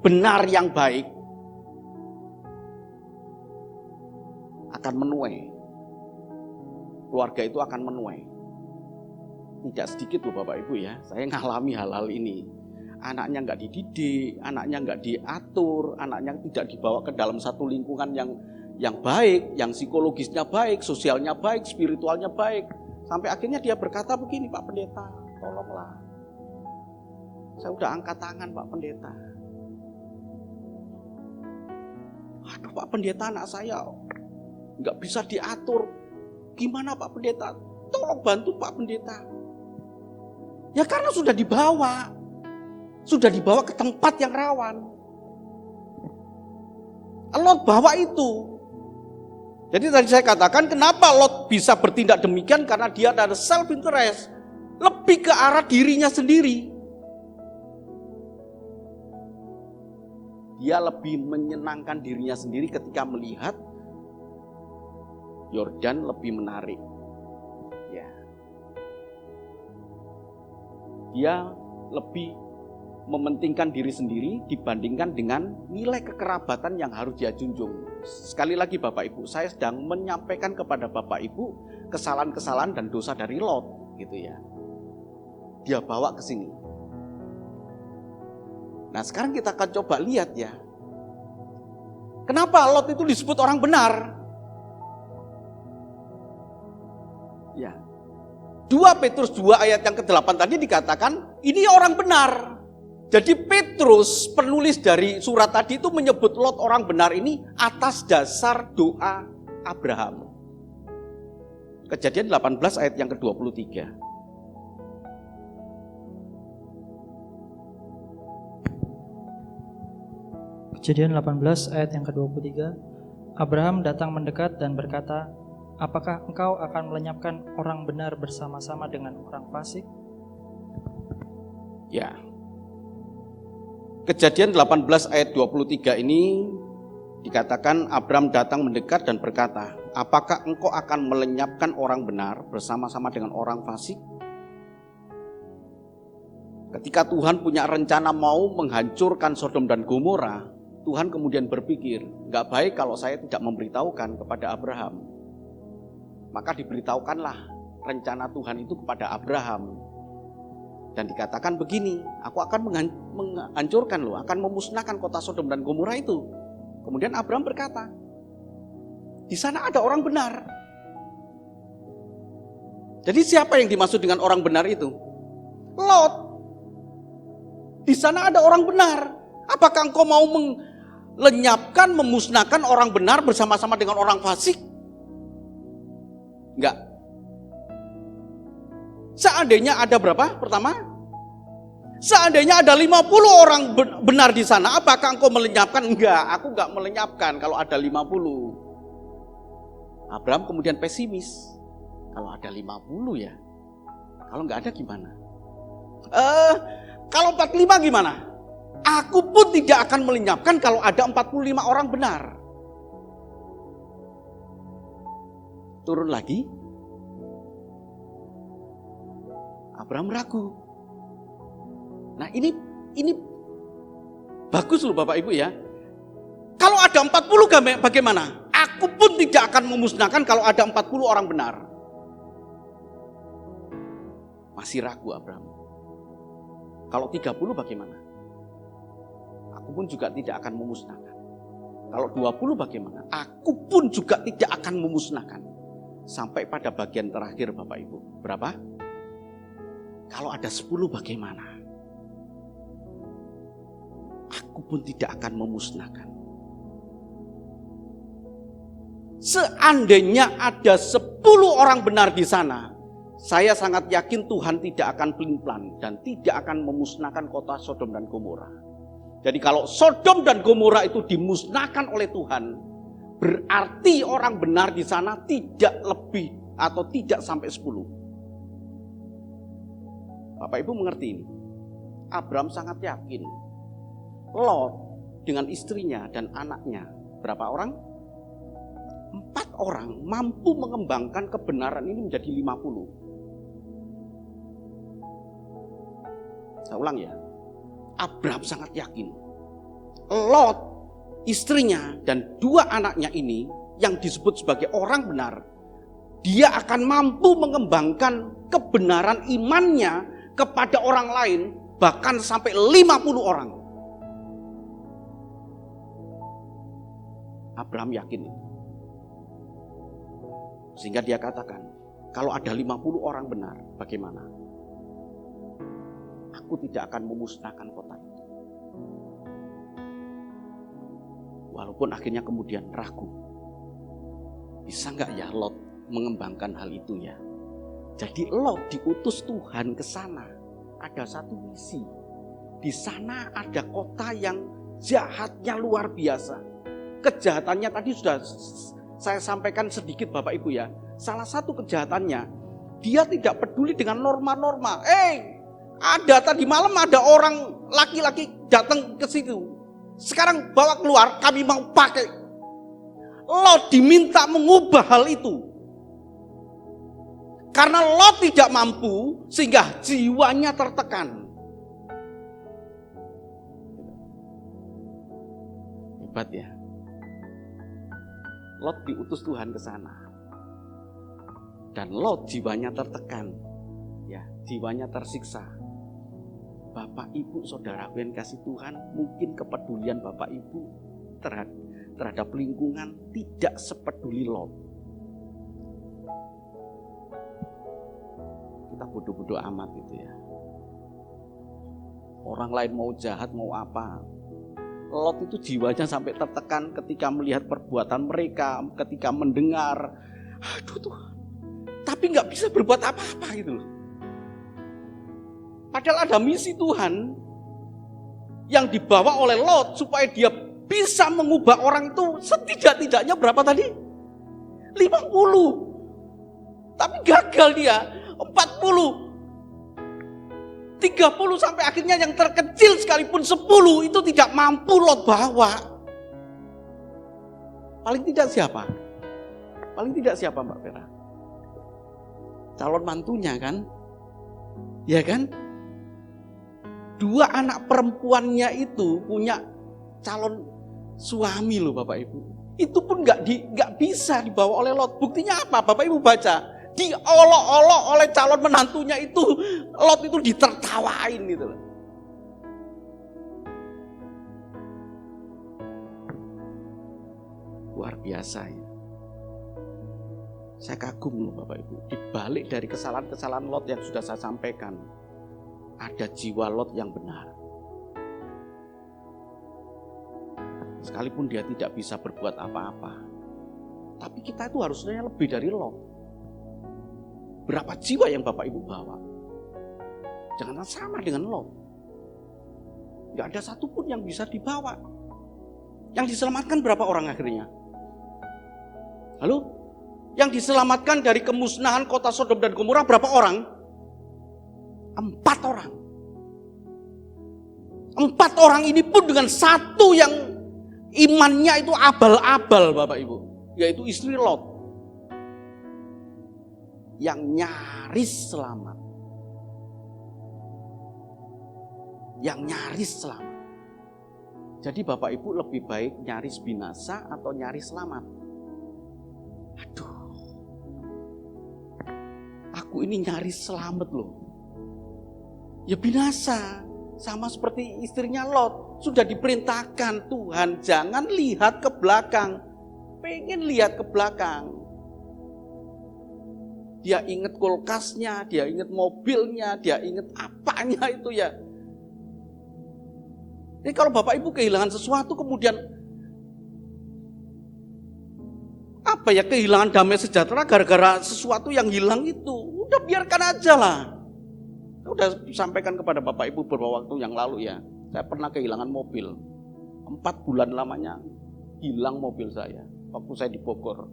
benar, yang baik, akan menuai. Keluarga itu akan menuai. Tidak sedikit loh Bapak Ibu ya, saya ngalami hal-hal ini. Anaknya nggak dididik, anaknya nggak diatur, anaknya tidak dibawa ke dalam satu lingkungan yang baik, yang psikologisnya baik, sosialnya baik, spiritualnya baik. Sampai akhirnya dia berkata begini, "Pak Pendeta, tolonglah. Saya udah angkat tangan Pak Pendeta. Aduh Pak Pendeta, anak saya nggak bisa diatur. Gimana Pak Pendeta? Tolong bantu Pak Pendeta. Ya karena sudah dibawa ke tempat yang rawan. Lot bawa itu. Jadi tadi saya katakan kenapa Lot bisa bertindak demikian, karena dia ada self interest, lebih ke arah dirinya sendiri. Dia lebih menyenangkan dirinya sendiri ketika melihat Yordan lebih menarik. Ya. Dia lebih mementingkan diri sendiri dibandingkan dengan nilai kekerabatan yang harus dia junjung. Sekali lagi Bapak Ibu, saya sedang menyampaikan kepada Bapak Ibu kesalahan-kesalahan dan dosa dari Lot, gitu ya. Dia bawa ke sini. Nah, sekarang kita akan coba lihat ya. Kenapa Lot itu disebut orang benar? Ya. 2 Petrus 2 ayat yang ke-8 tadi dikatakan ini orang benar. Jadi Petrus, penulis dari surat tadi itu menyebut Lot orang benar ini atas dasar doa Abraham. Kejadian 18 ayat yang ke-23. Kejadian 18 ayat yang ke-23. Abraham datang mendekat dan berkata, apakah engkau akan melenyapkan orang benar bersama-sama dengan orang fasik? Ya. Kejadian 18 ayat 23 ini dikatakan Abraham datang mendekat dan berkata, apakah engkau akan melenyapkan orang benar bersama-sama dengan orang fasik? Ketika Tuhan punya rencana mau menghancurkan Sodom dan Gomora, Tuhan kemudian berpikir, gak baik kalau saya tidak memberitahukan kepada Abraham. Maka diberitahukanlah rencana Tuhan itu kepada Abraham. Dan dikatakan begini, aku akan menghancurkan loh, akan memusnahkan kota Sodom dan Gomora itu. Kemudian Abraham berkata, di sana ada orang benar. Jadi siapa yang dimaksud dengan orang benar itu? Lot. Di sana ada orang benar. Apakah engkau mau melenyapkan, memusnahkan orang benar bersama-sama dengan orang fasik? Enggak. Seandainya ada berapa? Pertama, seandainya ada 50 orang benar di sana, apakah engkau melenyapkan? Enggak, aku enggak melenyapkan kalau ada 50. Abraham kemudian pesimis. Kalau ada 50 ya. Kalau enggak ada gimana? Kalau 45 gimana? Aku pun tidak akan melenyapkan kalau ada 45 orang benar. Turun lagi. Abraham ragu. Nah ini bagus loh Bapak Ibu ya. Kalau ada 40 bagaimana? Aku pun tidak akan memusnahkan kalau ada 40 orang benar. Masih ragu Abraham. Kalau 30 bagaimana? Aku pun juga tidak akan memusnahkan. Kalau 20 bagaimana? Aku pun juga tidak akan memusnahkan. Sampai pada bagian terakhir Bapak Ibu. Berapa? Kalau ada 10 bagaimana? Aku pun tidak akan memusnahkan. Seandainya ada 10 orang benar di sana, saya sangat yakin Tuhan tidak akan pelin-pelan dan tidak akan memusnahkan kota Sodom dan Gomora. Jadi kalau Sodom dan Gomora itu dimusnahkan oleh Tuhan, berarti orang benar di sana tidak lebih atau tidak sampai 10. Bapak Ibu mengerti ini? Abraham sangat yakin Lot dengan istrinya dan anaknya, berapa orang? 4 orang mampu mengembangkan kebenaran ini menjadi 50. Saya ulang ya. Abraham sangat yakin Lot, istrinya dan 2 anaknya ini yang disebut sebagai orang benar, dia akan mampu mengembangkan kebenaran imannya kepada orang lain, bahkan sampai 50 orang. Abraham yakin itu. Sehingga dia katakan, kalau ada 50 orang benar, bagaimana? Aku tidak akan memusnahkan kota itu. Walaupun akhirnya kemudian ragu. Bisa nggak ya Lot mengembangkan hal itu ya? Jadi Lot diutus Tuhan ke sana. Ada satu misi. Di sana ada kota yang jahatnya luar biasa. Kejahatannya tadi sudah saya sampaikan sedikit Bapak Ibu ya. Salah satu kejahatannya, dia tidak peduli dengan norma-norma. Ada tadi malam ada orang laki-laki datang ke situ. Sekarang bawa keluar, kami mau pakai. Lot diminta mengubah hal itu. Karena Lot tidak mampu, sehingga jiwanya tertekan. Hebat ya. Lot diutus Tuhan ke sana. Dan Lot jiwanya tertekan. Ya, jiwanya tersiksa. Bapak Ibu, saudaraku yang kasih Tuhan, mungkin kepedulian Bapak Ibu terhadap lingkungan tidak sepeduli Lot. Kita bodoh-bodoh amat gitu ya. Orang lain mau jahat mau apa, Lot itu jiwanya sampai tertekan ketika melihat perbuatan mereka, ketika mendengar, aduh Tuhan, tapi nggak bisa berbuat apa-apa gitu loh. Padahal ada misi Tuhan yang dibawa oleh Lot supaya dia bisa mengubah orang itu setidak-tidaknya berapa tadi? 50. Tapi gagal dia. 40. 30 sampai akhirnya yang terkecil sekalipun 10 itu tidak mampu Lot bawa. Paling tidak siapa? Paling tidak siapa Mbak Vera? Calon mantunya kan? Ya kan? 2 anak perempuannya itu punya calon suami loh Bapak Ibu. Itu pun nggak bisa dibawa oleh Lot. Buktinya apa? Bapak Ibu baca. Diolok-olok oleh calon menantunya itu, Lot itu ditertawain gitu loh. Luar biasa ya. Saya kagum loh Bapak Ibu. Di balik dari kesalahan-kesalahan Lot yang sudah saya sampaikan, ada jiwa Lot yang benar. Sekalipun dia tidak bisa berbuat apa-apa, tapi kita itu harusnya lebih dari Lot. Berapa jiwa yang Bapak Ibu bawa? Jangan sama dengan Lot. Gak ada satupun yang bisa dibawa. Yang diselamatkan berapa orang akhirnya? Lalu, yang diselamatkan dari kemusnahan kota Sodom dan Gomora berapa orang? 4 orang. 4 orang ini pun dengan satu yang imannya itu abal-abal Bapak Ibu. Yaitu istri Lot. Yang nyaris selamat. Yang nyaris selamat. Jadi Bapak Ibu lebih baik nyaris binasa atau nyaris selamat? Aduh. Aku ini nyaris selamat loh. Ya binasa, sama seperti istrinya Lot. Sudah diperintahkan Tuhan jangan lihat ke belakang. Pengen lihat ke belakang. Dia ingat kulkasnya, dia ingat mobilnya, dia ingat apanya itu ya. Jadi kalau Bapak Ibu kehilangan sesuatu kemudian kehilangan damai sejahtera gara-gara sesuatu yang hilang itu, udah biarkan aja lah. Udah sampaikan kepada Bapak Ibu beberapa waktu yang lalu ya. Saya pernah kehilangan mobil. 4 bulan lamanya hilang mobil saya. Waktu saya di Bogor.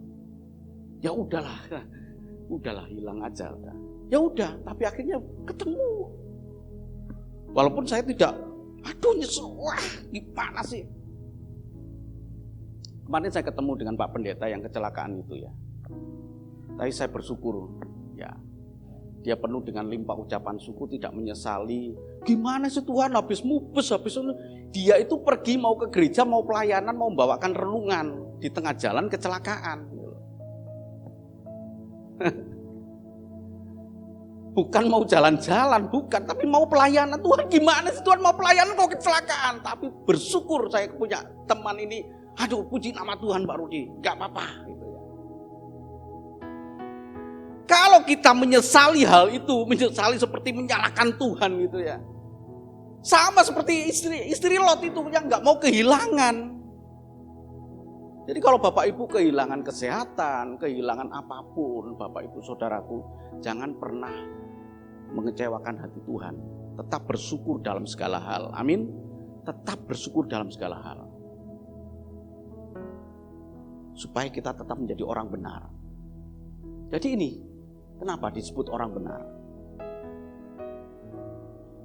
Ya udahlah hilang aja udah. Ya udah, tapi akhirnya ketemu. Walaupun saya tidak, nyesel, gimana sih? Kemarin saya ketemu dengan Pak Pendeta yang kecelakaan itu ya. Tapi saya bersyukur ya. Dia penuh dengan limpah ucapan syukur, tidak menyesali. Gimana sih Tuhan habis mubes, dia itu pergi mau ke gereja, mau pelayanan, mau membawakan renungan. Di tengah jalan kecelakaan. Bukan mau jalan-jalan, bukan. Tapi mau pelayanan. Tuhan gimana sih Tuhan mau pelayanan kok kecelakaan. Tapi bersyukur saya punya teman ini. Aduh puji nama Tuhan Pak Rudi, gak apa-apa. Gitu ya. Kalau kita menyesali hal itu, menyesali seperti menyalahkan Tuhan gitu ya. Sama seperti istri Lot itu yang gak mau kehilangan. Jadi kalau Bapak Ibu kehilangan kesehatan, kehilangan apapun, Bapak Ibu saudaraku, jangan pernah mengecewakan hati Tuhan. Tetap bersyukur dalam segala hal. Amin. Tetap bersyukur dalam segala hal. Supaya kita tetap menjadi orang benar. Jadi ini, kenapa disebut orang benar?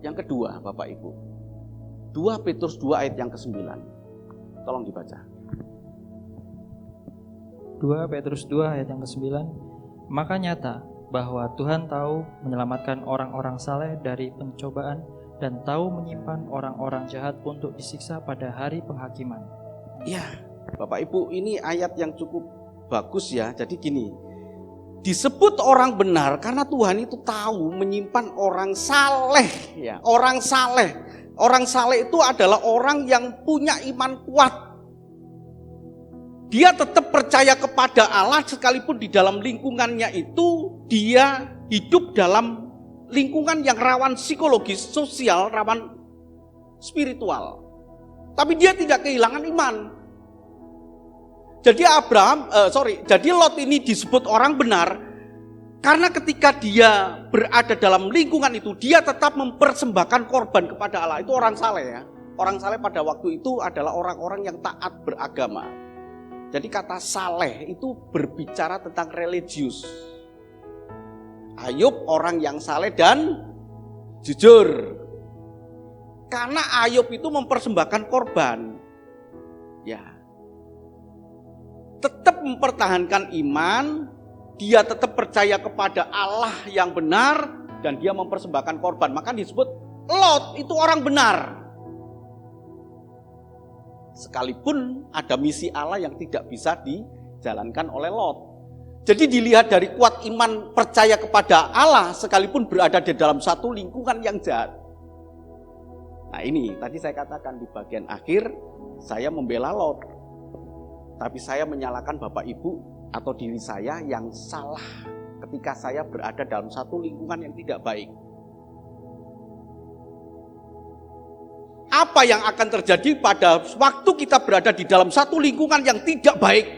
Yang kedua, Bapak Ibu. 2 Petrus 2 ayat yang ke-9. Tolong dibaca. 2 Petrus 2 ayat yang ke-9. Maka nyata bahwa Tuhan tahu menyelamatkan orang-orang saleh dari pencobaan dan tahu menyimpan orang-orang jahat untuk disiksa pada hari penghakiman. Ya, Bapak Ibu, ini ayat yang cukup bagus ya. Jadi gini, disebut orang benar karena Tuhan itu tahu menyimpan orang saleh ya. Orang saleh. Orang saleh itu adalah orang yang punya iman kuat. Dia tetap percaya kepada Allah sekalipun di dalam lingkungannya itu dia hidup dalam lingkungan yang rawan psikologis, sosial, rawan spiritual. Tapi dia tidak kehilangan iman. Jadi jadi Lot ini disebut orang benar karena ketika dia berada dalam lingkungan itu dia tetap mempersembahkan korban kepada Allah. Itu orang saleh ya. Orang saleh pada waktu itu adalah orang-orang yang taat beragama. Jadi kata saleh itu berbicara tentang religius. Ayub orang yang saleh dan jujur. Karena Ayub itu mempersembahkan korban. Ya. Tetap mempertahankan iman, dia tetap percaya kepada Allah yang benar dan dia mempersembahkan korban. Maka disebut Lot itu orang benar. Sekalipun ada misi Allah yang tidak bisa dijalankan oleh Lot. Jadi dilihat dari kuat iman percaya kepada Allah sekalipun berada di dalam satu lingkungan yang jahat. Nah ini tadi saya katakan di bagian akhir saya membela Lot. Tapi saya menyalahkan Bapak Ibu atau diri saya yang salah ketika saya berada dalam satu lingkungan yang tidak baik. Apa yang akan terjadi pada waktu kita berada di dalam satu lingkungan yang tidak baik?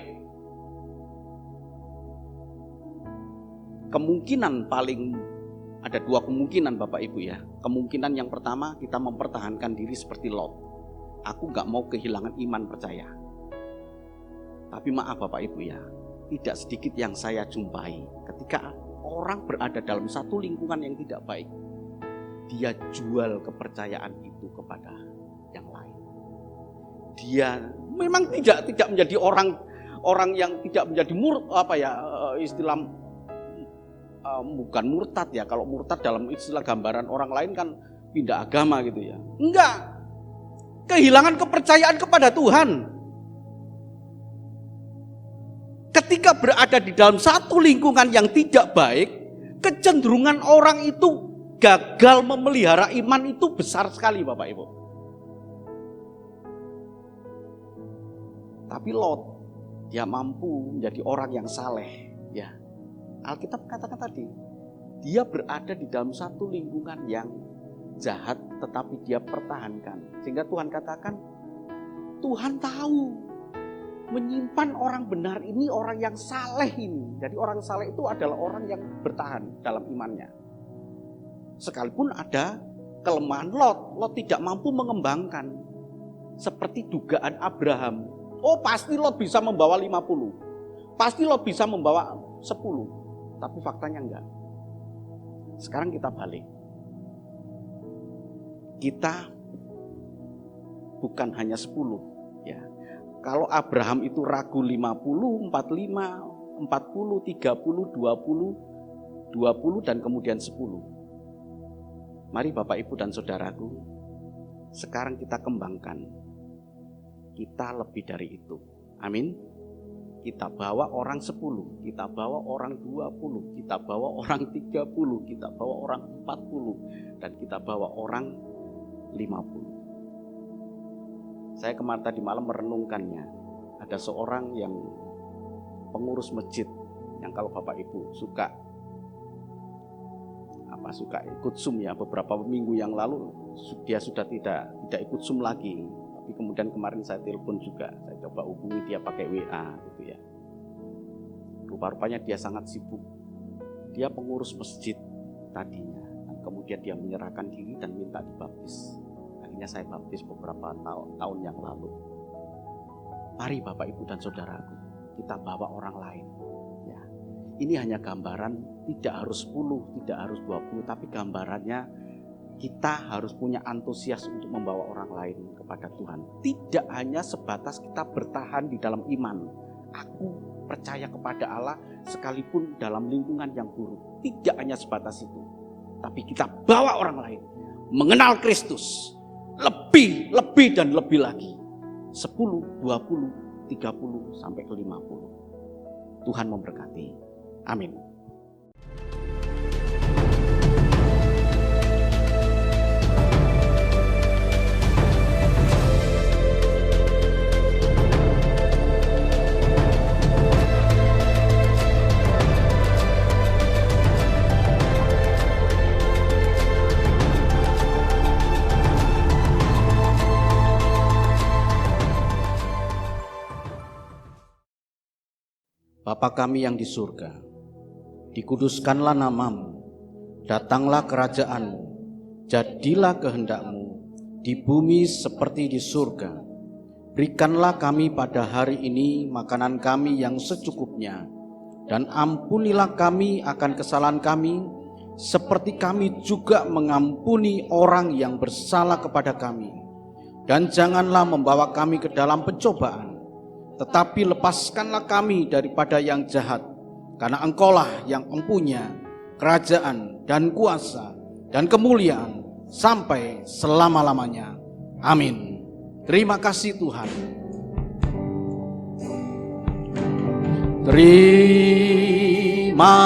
Kemungkinan ada 2 kemungkinan Bapak Ibu ya. Kemungkinan yang pertama kita mempertahankan diri seperti Lot. Aku gak mau kehilangan iman percaya. Tapi maaf Bapak Ibu ya, tidak sedikit yang saya jumpai ketika orang berada dalam satu lingkungan yang tidak baik. Dia jual kepercayaan itu kepada yang lain. Dia memang tidak menjadi orang yang tidak menjadi bukan murtad ya. Kalau murtad dalam istilah gambaran orang lain kan pindah agama gitu ya. Enggak. Kehilangan kepercayaan kepada Tuhan. Ketika berada di dalam satu lingkungan yang tidak baik, kecenderungan orang itu gagal memelihara iman itu besar sekali Bapak Ibu. Tapi Lot, dia mampu menjadi orang yang saleh. Ya, Alkitab katakan tadi, dia berada di dalam satu lingkungan yang jahat tetapi dia pertahankan. Sehingga Tuhan katakan, Tuhan tahu menyimpan orang benar ini, orang yang saleh ini. Jadi orang saleh itu adalah orang yang bertahan dalam imannya. Sekalipun ada kelemahan Lot tidak mampu mengembangkan. Seperti dugaan Abraham. Oh pasti Lot bisa membawa 50. Pasti Lot bisa membawa 10. Tapi faktanya enggak. Sekarang kita balik. Kita bukan hanya 10 ya. Kalau Abraham itu ragu 50, 45, 40, 30, 20 dan kemudian 10. Mari Bapak Ibu dan Saudaraku, sekarang kita kembangkan. Kita lebih dari itu. Amin. Kita bawa orang 10, kita bawa orang 20, kita bawa orang 30, kita bawa orang 40, dan kita bawa orang 50. Saya kemarin tadi malam merenungkannya. Ada seorang yang pengurus masjid yang kalau Bapak Ibu suka ikut Zoom ya, beberapa minggu yang lalu dia sudah tidak ikut Zoom lagi. Tapi Tapi kemudian kemarin saya telepon juga, saya coba hubungi dia pakai WA gitu ya. Rupa-rupanya dia sangat sibuk. Dia pengurus masjid tadinya, dan kemudian dia menyerahkan diri dan minta dibaptis. Akhirnya saya baptis beberapa tahun yang lalu. Mari Bapak Ibu dan Saudaraku, kita bawa orang lain. Ya, ini hanya gambaran, tidak harus 10, tidak harus 20, tapi gambarannya kita harus punya antusias untuk membawa orang lain kepada Tuhan. Tidak hanya sebatas kita bertahan di dalam iman. Aku percaya kepada Allah sekalipun dalam lingkungan yang buruk. Tidak hanya sebatas itu. Tapi kita bawa orang lain mengenal Kristus. Lebih dan lebih lagi. 10, 20, 30 sampai ke 50. Tuhan memberkati. Amin. Bapa kami yang di surga, dikuduskanlah namamu, datanglah kerajaanmu, jadilah kehendak-mu, di bumi seperti di surga. Berikanlah kami pada hari ini makanan kami yang secukupnya, dan ampunilah kami akan kesalahan kami, seperti kami juga mengampuni orang yang bersalah kepada kami. Dan janganlah membawa kami ke dalam pencobaan, tetapi lepaskanlah kami daripada yang jahat, karena Engkaulah yang mempunyai kerajaan dan kuasa dan kemuliaan sampai selama-lamanya. Amin. Terima kasih Tuhan. Terima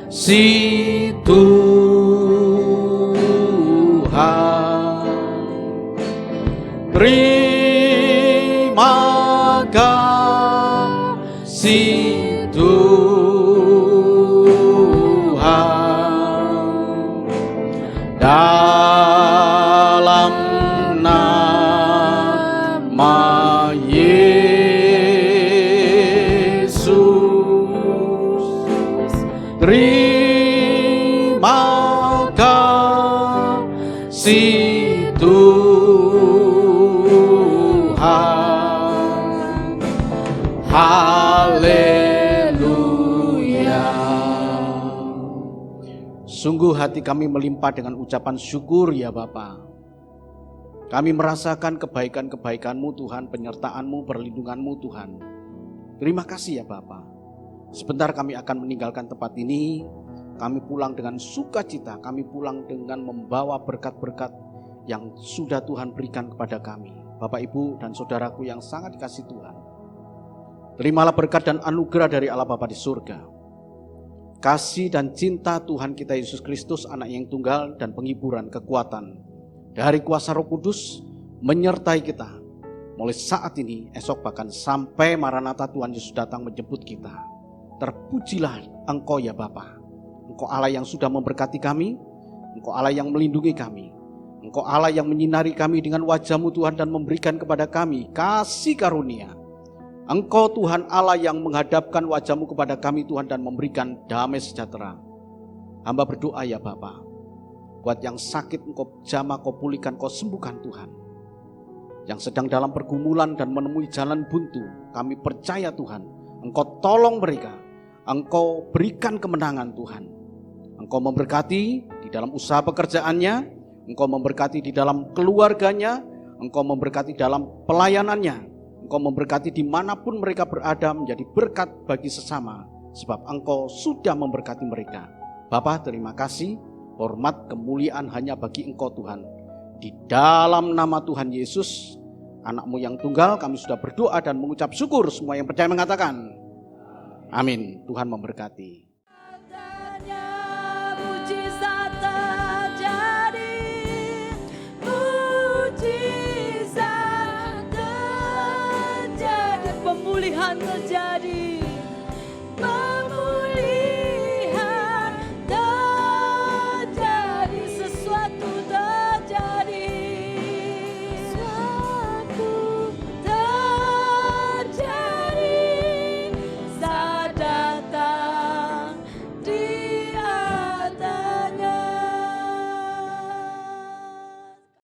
kasih Tuhan. Terima kasih Tuhan. Dalam nama Yesus, terima kasih Tuhan. Haleluya. Sungguh hati kami melimpah dengan ucapan syukur ya Bapa. Kami merasakan kebaikan-kebaikan-Mu Tuhan, penyertaan-Mu, perlindungan-Mu Tuhan. Terima kasih ya Bapa. Sebentar kami akan meninggalkan tempat ini. Kami pulang dengan sukacita, kami pulang dengan membawa berkat-berkat yang sudah Tuhan berikan kepada kami. Bapak, Ibu, dan saudaraku yang sangat dikasihi Tuhan. Terimalah berkat dan anugerah dari Allah Bapa di surga. Kasih dan cinta Tuhan kita Yesus Kristus, anak yang tunggal, dan penghiburan kekuatan dari kuasa Roh Kudus menyertai kita mulai saat ini, esok, bahkan sampai Maranatha Tuhan Yesus datang menjemput kita. Terpujilah Engkau ya Bapa. Engkau Allah yang sudah memberkati kami, Engkau Allah yang melindungi kami, Engkau Allah yang menyinari kami dengan wajah-Mu Tuhan dan memberikan kepada kami kasih karunia. Engkau Tuhan Allah yang menghadapkan wajah-Mu kepada kami Tuhan dan memberikan damai sejahtera. Hamba berdoa ya Bapa, buat yang sakit Engkau jamah, Kau pulihkan, Kau sembuhkan Tuhan. Yang sedang dalam pergumulan dan menemui jalan buntu, kami percaya Tuhan, Engkau tolong mereka, Engkau berikan kemenangan Tuhan. Engkau memberkati di dalam usaha pekerjaannya, Engkau memberkati di dalam keluarganya, Engkau memberkati dalam pelayanannya, Engkau memberkati dimanapun mereka berada menjadi berkat bagi sesama, sebab Engkau sudah memberkati mereka. Bapa, terima kasih, hormat, kemuliaan hanya bagi Engkau Tuhan. Di dalam nama Tuhan Yesus, anak-Mu yang tunggal, kami sudah berdoa dan mengucap syukur. Semua yang percaya mengatakan amin. Tuhan memberkati. Mujizat terjadi, mujizat terjadi, pemulihan terjadi.